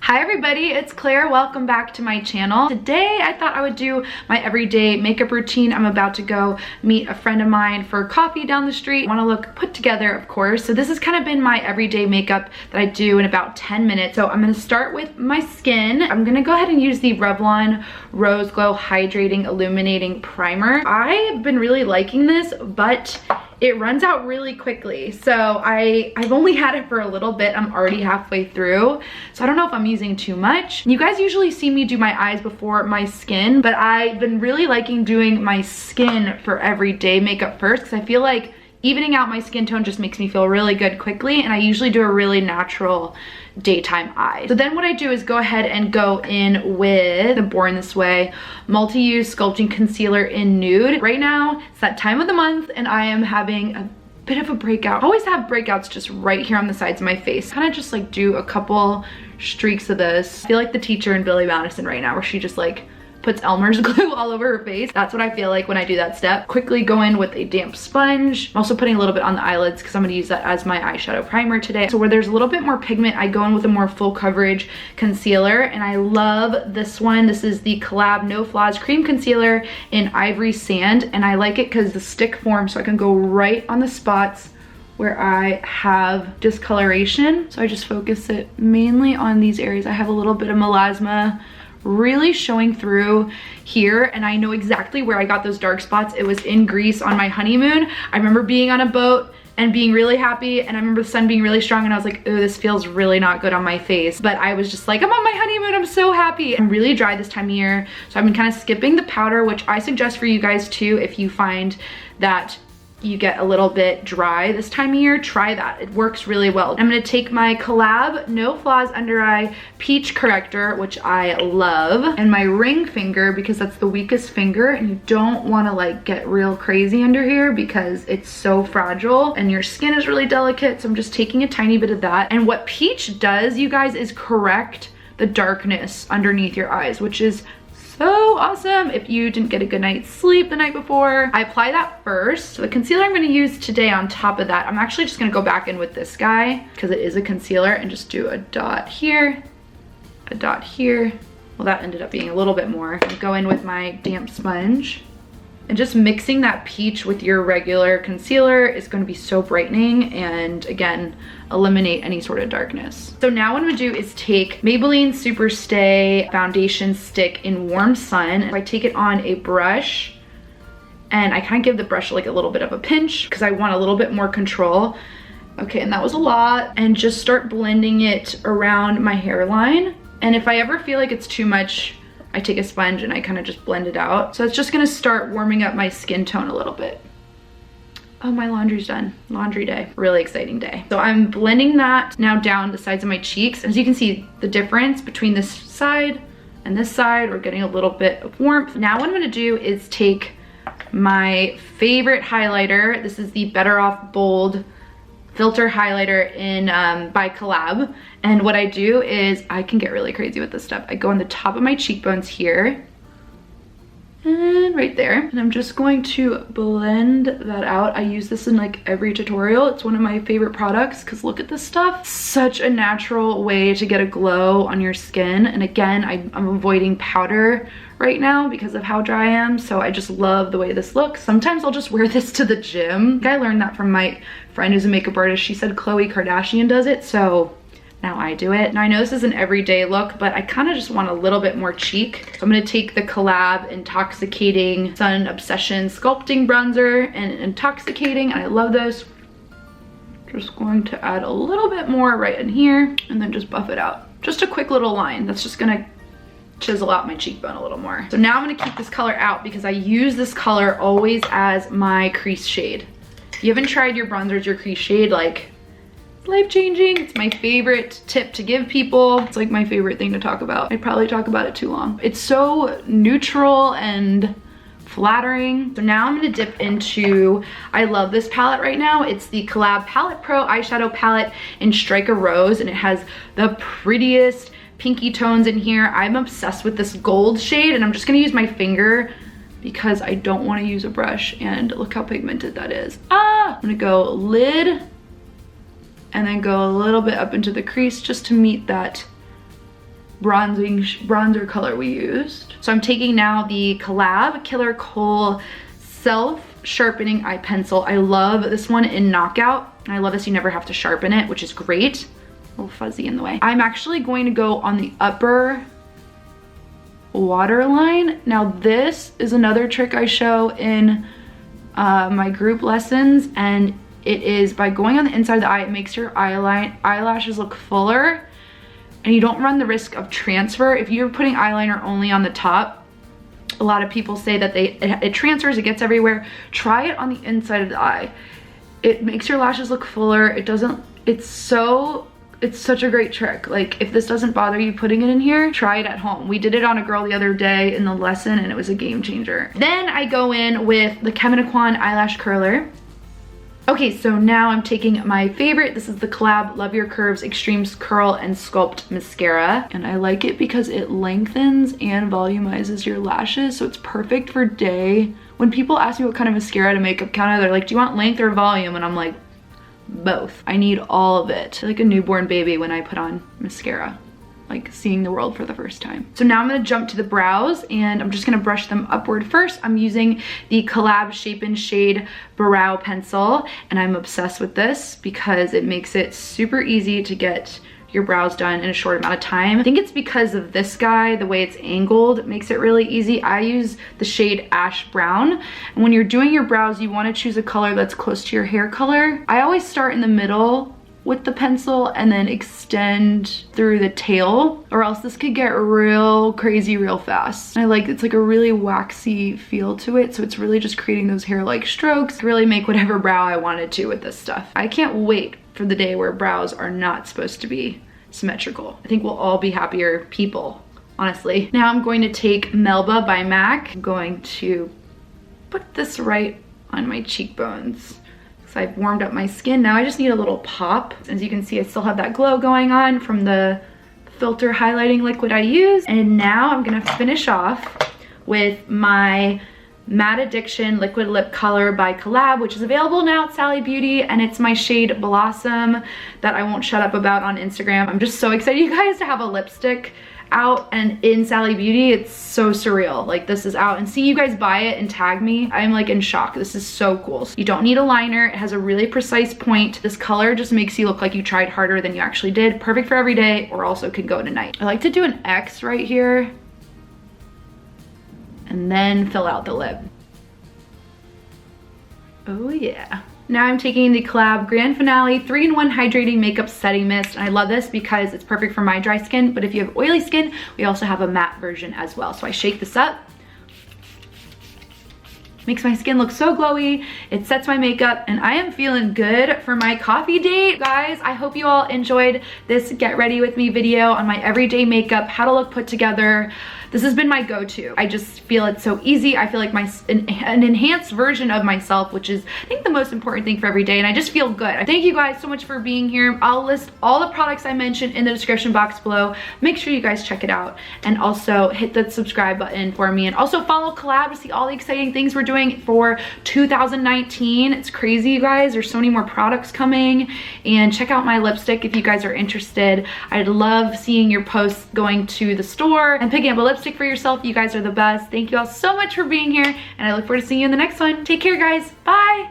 Hi everybody, it's Claire. Welcome back to my channel. Today I thought I would do my everyday makeup routine. I'm about to go meet a friend of mine for coffee down the street. I want to look put together, of course. So this has kind of been my everyday makeup that I do in about 10 minutes. So I'm going to start with my skin. I'm going to go ahead and use the Revlon Rose Glow Hydrating Illuminating Primer. I've been really liking this, but it runs out really quickly. So I've only had it for a little bit. I'm already halfway through. So I don't know if I'm using too much. You guys usually see me do my eyes before my skin, but I've been really liking doing my skin for everyday makeup first because I feel like evening out my skin tone just makes me feel really good quickly, and I usually do a really natural daytime eye. So then what I do is go ahead and go in with the Born This Way Multi-Use Sculpting Concealer in Nude. Right now, it's that time of the month and I am having a bit of a breakout. I always have breakouts just right here on the sides of my face. Kind of just like do a couple streaks of this. I feel like the teacher in Billy Madison right now, where she just like puts Elmer's glue all over her face. That's what I feel like when I do that step. Quickly go in with a damp sponge. I'm also putting a little bit on the eyelids because I'm going to use that as my eyeshadow primer today. So where there's a little bit more pigment, I go in with a more full coverage concealer, and I love this one. This is the COL-LAB No Flaws Cream Concealer in Ivory Sand, and I like it because the stick form, so I can go right on the spots where I have discoloration. So I just focus it mainly on these areas. I have a little bit of melasma really showing through here, and I know exactly where I got those dark spots. It was in Greece on my honeymoon. I remember being on a boat and being really happy, and I remember the sun being really strong, and I was like, oh, this feels really not good on my face. But I was just like, I'm on my honeymoon, I'm so happy. I'm really dry this time of year, so I've been kind of skipping the powder, which I suggest for you guys too. If you find that you get a little bit dry this time of year, try that. It works really well. I'm gonna take my COL-LAB No Flaws Under Eye Peach Corrector, which I love, and my ring finger, because that's the weakest finger, and you don't wanna like get real crazy under here because it's so fragile and your skin is really delicate. So I'm just taking a tiny bit of that. And what peach does, you guys, is correct the darkness underneath your eyes, which is so awesome if you didn't get a good night's sleep the night before. I apply that first. So the concealer I'm gonna use today on top of that, I'm actually just gonna go back in with this guy because it is a concealer, and just do a dot here, a dot here. Well, that ended up being a little bit more. I go in with my damp sponge, and just mixing that peach with your regular concealer is going to be so brightening, and again, eliminate any sort of darkness. So now what I'm gonna do is take Maybelline Super Stay Foundation Stick in Warm Sun. I take it on a brush, and I kind of give the brush like a little bit of a pinch because I want a little bit more control. Okay, and that was a lot. And just start blending it around my hairline. And if I ever feel like it's too much, I take a sponge and I kind of just blend it out. So it's just gonna start warming up my skin tone a little bit. Oh, my laundry's done. Laundry day. Really exciting day. So I'm blending that now down the sides of my cheeks. As you can see, the difference between this side and this side, we're getting a little bit of warmth. Now what I'm gonna do is take my favorite highlighter. This is the Better Off Bold filter highlighter in by COL-LAB, and what I do is I can get really crazy with this stuff. I go on the top of my cheekbones here and right there, and I'm just going to blend that out. I use this in like every tutorial. It's one of my favorite products because look at this stuff. Such a natural way to get a glow on your skin, and again, I'm avoiding powder right now because of how dry I am, so I just love the way this looks. Sometimes I'll just wear this to the gym. I learned that from my friend who's a makeup artist. She said Khloe Kardashian does it, so now I do it. Now I know this is an everyday look, but I kind of just want a little bit more cheek. So I'm gonna take the COL-LAB Intoxicating Sun Obsession Sculpting Bronzer and Intoxicating, and I love this. Just going to add a little bit more right in here and then just buff it out. Just a quick little line that's just gonna chisel out my cheekbone a little more. So now I'm gonna keep this color out because I use this color always as my crease shade. If you haven't tried your bronzers, your crease shade, like, it's life-changing. It's my favorite tip to give people. It's like my favorite thing to talk about. I'd probably talk about it too long. It's so neutral and flattering. So now I'm gonna dip into, I love this palette right now. It's the COL-LAB Palette Pro eyeshadow palette in Strike a Rose, and it has the prettiest pinky tones in here. I'm obsessed with this gold shade, and I'm just gonna use my finger because I don't want to use a brush, and look how pigmented that is. I'm gonna go lid and then go a little bit up into the crease just to meet that bronzer color we used. So I'm taking now the COL-LAB Killer Kohl Self Sharpening Eye Pencil. I love this one in Knockout. I love this, you never have to sharpen it, which is great. A little fuzzy in the way. I'm actually going to go on the upper waterline. Now this is another trick I show in my group lessons, and it is by going on the inside of the eye, it makes your eyelashes look fuller, and you don't run the risk of transfer. If you're putting eyeliner only on the top, a lot of people say that it transfers, it gets everywhere. Try it on the inside of the eye. It makes your lashes look fuller. It's such a great trick. Like, if this doesn't bother you putting it in here, try it at home. We did it on a girl the other day in the lesson and it was a game changer. Then I go in with the Kevyn Aucoin eyelash curler. Okay, so now I'm taking my favorite. This is the COL-LAB Love Your Curves Extreme Curl and Sculpt Mascara. And I like it because it lengthens and volumizes your lashes. So it's perfect for day. When people ask me what kind of mascara to makeup counter, they're like, do you want length or volume? And I'm like, both. I need all of it. Like a newborn baby when I put on mascara. Like seeing the world for the first time. So now I'm gonna jump to the brows and I'm just gonna brush them upward first. I'm using the COL-LAB Shape and Shade Brow Pencil, and I'm obsessed with this because it makes it super easy to get your brows done in a short amount of time. I think it's because of this guy, the way it's angled, it makes it really easy. I use the shade Ash Brown, and when you're doing your brows, you wanna choose a color that's close to your hair color. I always start in the middle with the pencil and then extend through the tail, or else this could get real crazy real fast. I like, it's like a really waxy feel to it, so it's really just creating those hair-like strokes to really make whatever brow I wanted to with this stuff. I can't wait for the day where brows are not supposed to be symmetrical. I think we'll all be happier people, honestly. Now I'm going to take Melba by MAC. I'm going to put this right on my cheekbones. I've warmed up my skin. Now I just need a little pop. As you can see, I still have that glow going on from the filter highlighting liquid I use. And now I'm gonna finish off with my Matte Addiction Liquid Lip Color by COL-LAB, which is available now at Sally Beauty, and it's my shade Blossom that I won't shut up about on Instagram. I'm just so excited, you guys, to have a lipstick out and in Sally Beauty. It's so surreal. Like, this is out and see you guys buy it and tag me. I'm like in shock. This is so cool. So you don't need a liner. It has a really precise point. This color just makes you look like you tried harder than you actually did. Perfect for every day, or also could go tonight. I like to do an X right here and then fill out the lip. Oh yeah. Now I'm taking the COL-LAB Grand Finale 3-in-1 Hydrating Makeup Setting Mist. And I love this because it's perfect for my dry skin, but if you have oily skin, we also have a matte version as well. So I shake this up. Makes my skin look so glowy. It sets my makeup, and I am feeling good for my coffee date. Guys, I hope you all enjoyed this get ready with me video on my everyday makeup, how to look put together. This has been my go-to. I just feel it's so easy. I feel like an enhanced version of myself, which is, I think, the most important thing for every day, and I just feel good. Thank you guys so much for being here. I'll list all the products I mentioned in the description box below. Make sure you guys check it out, and also hit the subscribe button for me, and also follow COL-LAB to see all the exciting things we're doing for 2019. It's crazy, you guys. There's so many more products coming, and check out my lipstick if you guys are interested. I'd love seeing your posts going to the store and picking up a lipstick for yourself. You guys are the best. Thank you all so much for being here, and I look forward to seeing you in the next one. Take care, guys. Bye.